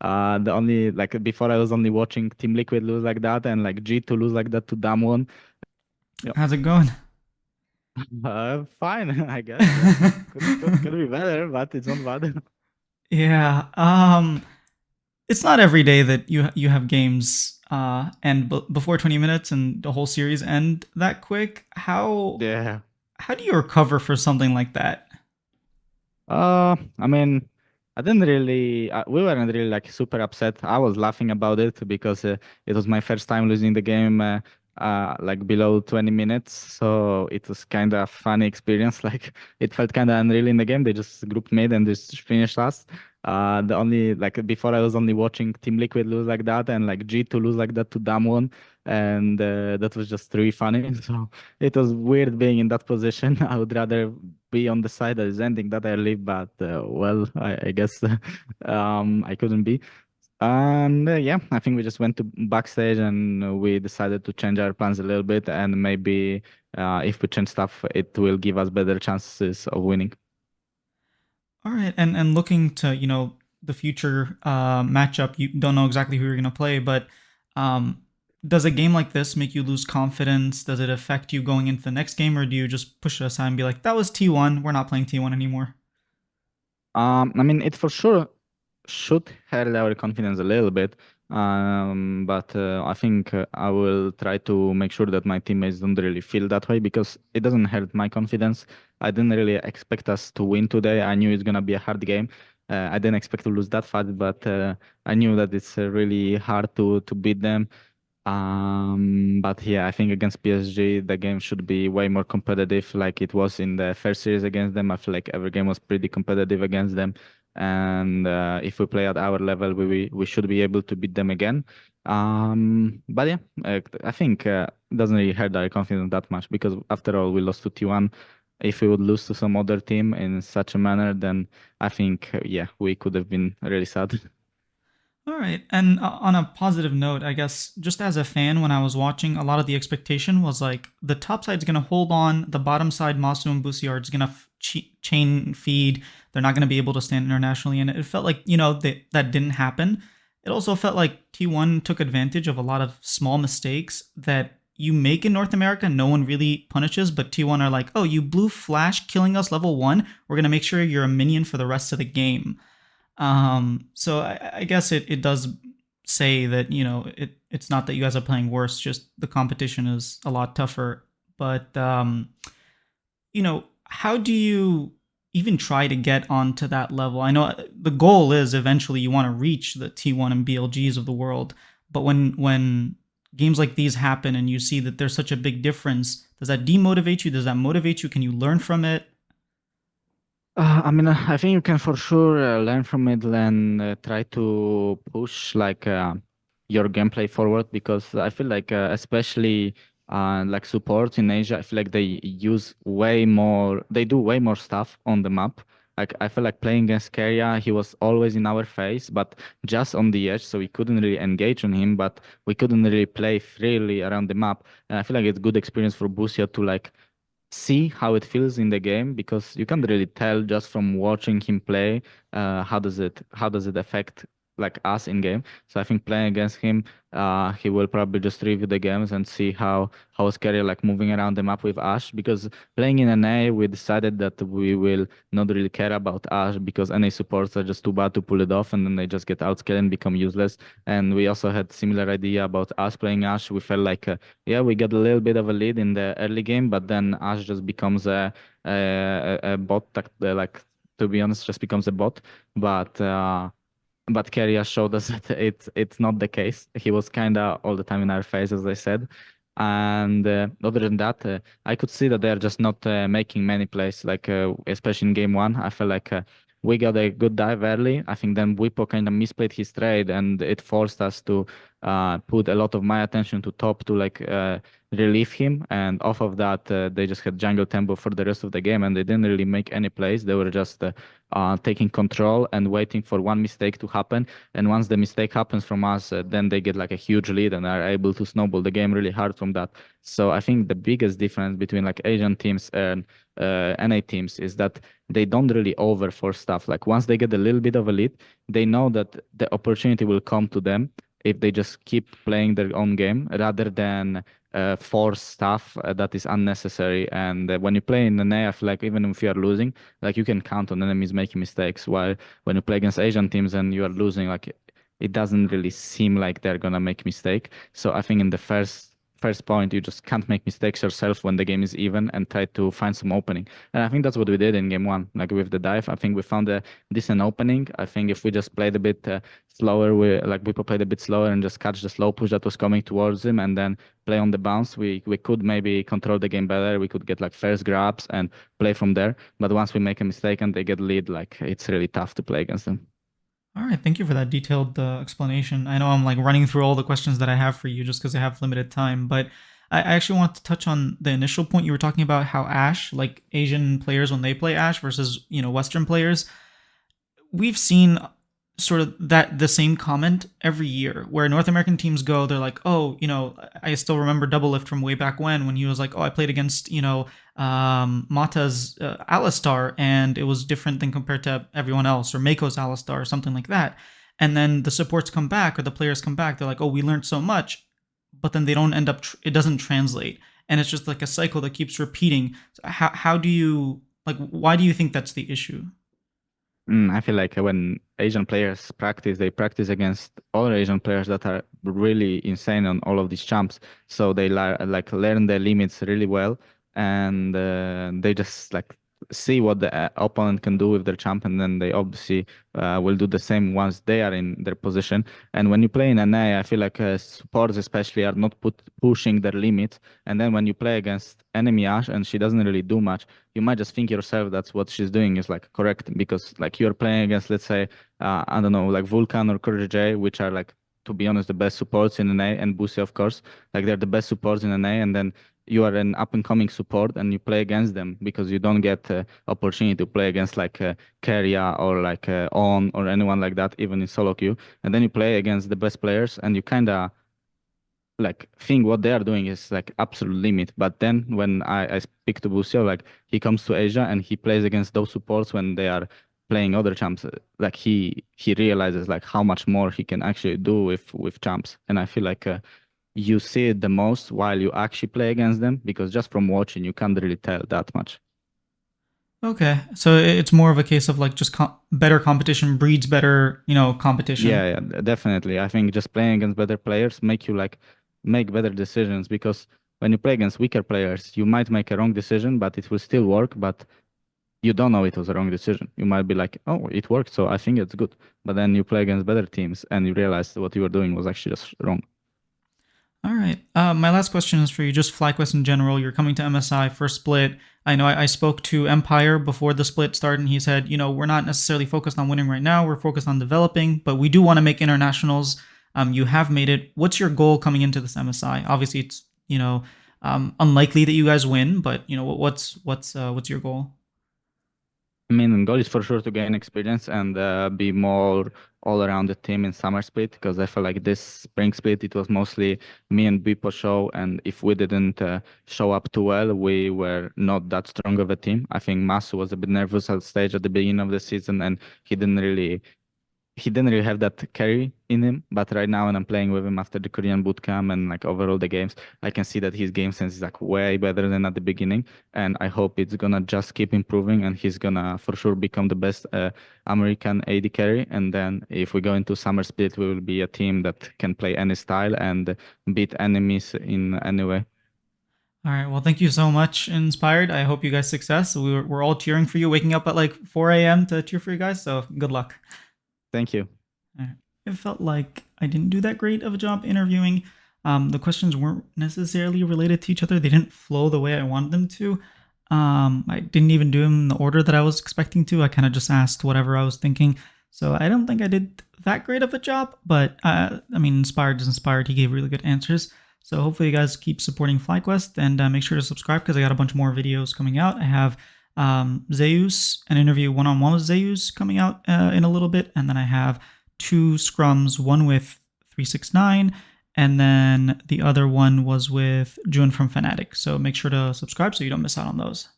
The only like before I was only watching Team Liquid lose like that and like G to lose like that to Damwon. Yeah, How's it going? fine, I guess. Yeah, could be better, but it's not bad. Yeah. It's not every day that you have games end before 20 minutes and the whole series end that quick. Yeah. How do you recover for something like that? I mean, I didn't really, we weren't really like super upset. I was laughing about it because it was my first time losing the game like below 20 minutes. So it was kind of funny experience. Like it felt kind of unreal in the game. They just grouped mid and just finished us. The only like before I was only watching Team Liquid lose like that and like G to lose like that to Damwon. And that was just really funny. So it was weird being in that position. I would rather be on the side that is ending that early, but well, I guess I couldn't be. And yeah, I think we just went to backstage and we decided to change our plans a little bit, and maybe if we change stuff, it will give us better chances of winning. All right, and looking to the future matchup, you don't know exactly who you're gonna play, but um, does a game like this make you lose confidence? Does it affect you going into the next game, or do you just push it aside and be like, "That was T1. We're not playing T1 anymore"? I mean, it for sure should hurt our confidence a little bit. But I think I will try to make sure that my teammates don't really feel that way because it doesn't hurt my confidence. I didn't really expect us to win today. I knew it's gonna be a hard game. I didn't expect to lose that fast, but I knew that it's really hard to beat them. But yeah, I think against PSG, the game should be way more competitive like it was in the first series against them. I feel like every game was pretty competitive against them. And if we play at our level, we should be able to beat them again. But yeah, I think it doesn't really hurt our confidence that much because after all, we lost to T1. If we would lose to some other team in such a manner, then I think, yeah, we could have been really sad. All right. And on a positive note, I guess just as a fan, when I was watching, a lot of the expectation was like the top side's going to hold on, the bottom side, Masu and Busiard, is going to chain feed. They're not going to be able to stand internationally. And it felt like, that didn't happen. It also felt like T1 took advantage of a lot of small mistakes that you make in North America. No one really punishes, but T1 are like, oh, you blew Flash killing us level one. We're going to make sure you're a minion for the rest of the game. So I guess it does say that it's not that you guys are playing worse, just the competition is a lot tougher. But how do you even try to get onto that level? I know the goal is eventually you want to reach the T1 and BLGs of the world, but when games like these happen and you see that there's such a big difference, does that demotivate you? Does that motivate you? Can you learn from it? I mean, I think you can for sure learn from it and try to push like your gameplay forward because I feel like especially like support in Asia, I feel like they use way more, they do way more stuff on the map. Like I feel like playing against Keria, he was always in our face, but just on the edge, so we couldn't really engage on him, but we couldn't really play freely around the map. And I feel like it's good experience for Busia to like see how it feels in the game because you can't really tell just from watching him play how does it affect like us in game. So I think playing against him, he will probably just review the games and see how his career like moving around the map with Ash because playing in NA we decided that we will not really care about Ash because NA supports are just too bad to pull it off and then they just get outscaled and become useless. And we also had similar idea about us playing Ash. We felt like yeah, we got a little bit of a lead in the early game, but then Ash just becomes a bot that, like to be honest, just becomes a bot. But Keria showed us that it's not the case. He was kinda all the time in our face, as I said. And other than that, I could see that they're just not making many plays. Like especially in game one, I felt like we got a good dive early. I think then Wipo kind of misplayed his trade, and it forced us put a lot of my attention to top to like relieve him, and off of that they just had jungle tempo for the rest of the game, and they didn't really make any plays. They were just taking control and waiting for one mistake to happen. And once the mistake happens from us, then they get like a huge lead and are able to snowball the game really hard from that. So I think the biggest difference between like Asian teams and NA teams is that they don't really overforce stuff. Like once they get a little bit of a lead, they know that the opportunity will come to them if they just keep playing their own game rather than force stuff that is unnecessary. And when you play in an A, I feel like even if you are losing, like you can count on enemies making mistakes. While when you play against Asian teams and you are losing, like it doesn't really seem like they're gonna make mistake. So I think in the first point, you just can't make mistakes yourself when the game is even and try to find some opening. And I think that's what we did in game one. Like with the dive, I think we found a decent opening. I think if we just played a bit slower, we played a bit slower and just catch the slow push that was coming towards him and then play on the bounce, we could maybe control the game better. We could get like first grabs and play from there. But once we make a mistake and they get lead, like it's really tough to play against them. All right, thank you for that detailed explanation. I know I'm like running through all the questions that I have for you just because I have limited time, but I actually want to touch on the initial point you were talking about how Ash, like Asian players when they play Ash versus Western players, we've seen sort of that the same comment every year where North American teams go, they're like, oh, I still remember Double Lift from way back when he was like, oh, I played against, Mata's Alistar and it was different than compared to everyone else, or Mako's Alistar or something like that. And then the supports come back or the players come back, they're like, oh, we learned so much, but then they don't end up, it doesn't translate. And it's just like a cycle that keeps repeating. So how do you, like, why do you think that's the issue? I feel like when Asian players practice, they practice against other Asian players that are really insane on all of these champs. So they like learn their limits really well, and they just like see what the opponent can do with their champ, and then they obviously will do the same once they are in their position. And when you play in NA, I feel like supports especially are not pushing their limits. And then when you play against enemy Ash and she doesn't really do much, you might just think yourself that's what she's doing is like correct, because like you're playing against, let's say, I don't know, like Vulcan or Courage J, which are like, to be honest, the best supports in NA, and Busi, of course, like they're the best supports in NA, and then you are an up and coming support and you play against them because you don't get opportunity to play against like Keria or like On or anyone like that, even in solo queue. And then you play against the best players and you kind of like think what they are doing is like absolute limit. But then when I speak to Busio, like he comes to Asia and he plays against those supports when they are playing other champs. Like he realizes like how much more he can actually do with champs. And I feel like you see it the most while you actually play against them, because just from watching you can't really tell that much. Okay, so it's more of a case of like just better competition breeds better, competition. Yeah, definitely. I think just playing against better players make you like make better decisions, because when you play against weaker players, you might make a wrong decision, but it will still work, but you don't know it was a wrong decision. You might be like, oh, it worked, so I think it's good. But then you play against better teams and you realize what you were doing was actually just wrong. All right. My last question is for you, just FlyQuest in general. You're coming to MSI for split. I know I spoke to Empire before the split started, and he said, we're not necessarily focused on winning right now. We're focused on developing, but we do want to make internationals. You have made it. What's your goal coming into this MSI? Obviously, it's unlikely that you guys win, but what's your goal? I mean, goal is for sure to gain experience and be more all around the team in summer split, because I feel like this spring split it was mostly me and Bipo show, and if we didn't show up too well, we were not that strong of a team. I think Masu was a bit nervous at stage at the beginning of the season, and he didn't really have that carry in him. But right now, when I'm playing with him after the Korean boot camp and like overall the games, I can see that his game sense is like way better than at the beginning. And I hope it's gonna just keep improving and he's gonna for sure become the best American AD carry. And then if we go into summer split, we will be a team that can play any style and beat enemies in any way. All right. Well, thank you so much, Inspired. I hope you guys success. We're all cheering for you, waking up at like 4 a.m. to cheer for you guys. So good luck. Thank you. It felt like I didn't do that great of a job interviewing. The questions weren't necessarily related to each other. They didn't flow the way I wanted them to. I didn't even do them in the order that I was expecting to. I kind of just asked whatever I was thinking. So I don't think I did that great of a job, but I mean, Inspired is Inspired. He gave really good answers. So hopefully you guys keep supporting FlyQuest and make sure to subscribe because I got a bunch more videos coming out. I have Zeus, an interview one-on-one with Zeus coming out in a little bit, and then I have two scrums, one with 369, and then the other one was with June from Fnatic. So make sure to subscribe so you don't miss out on those.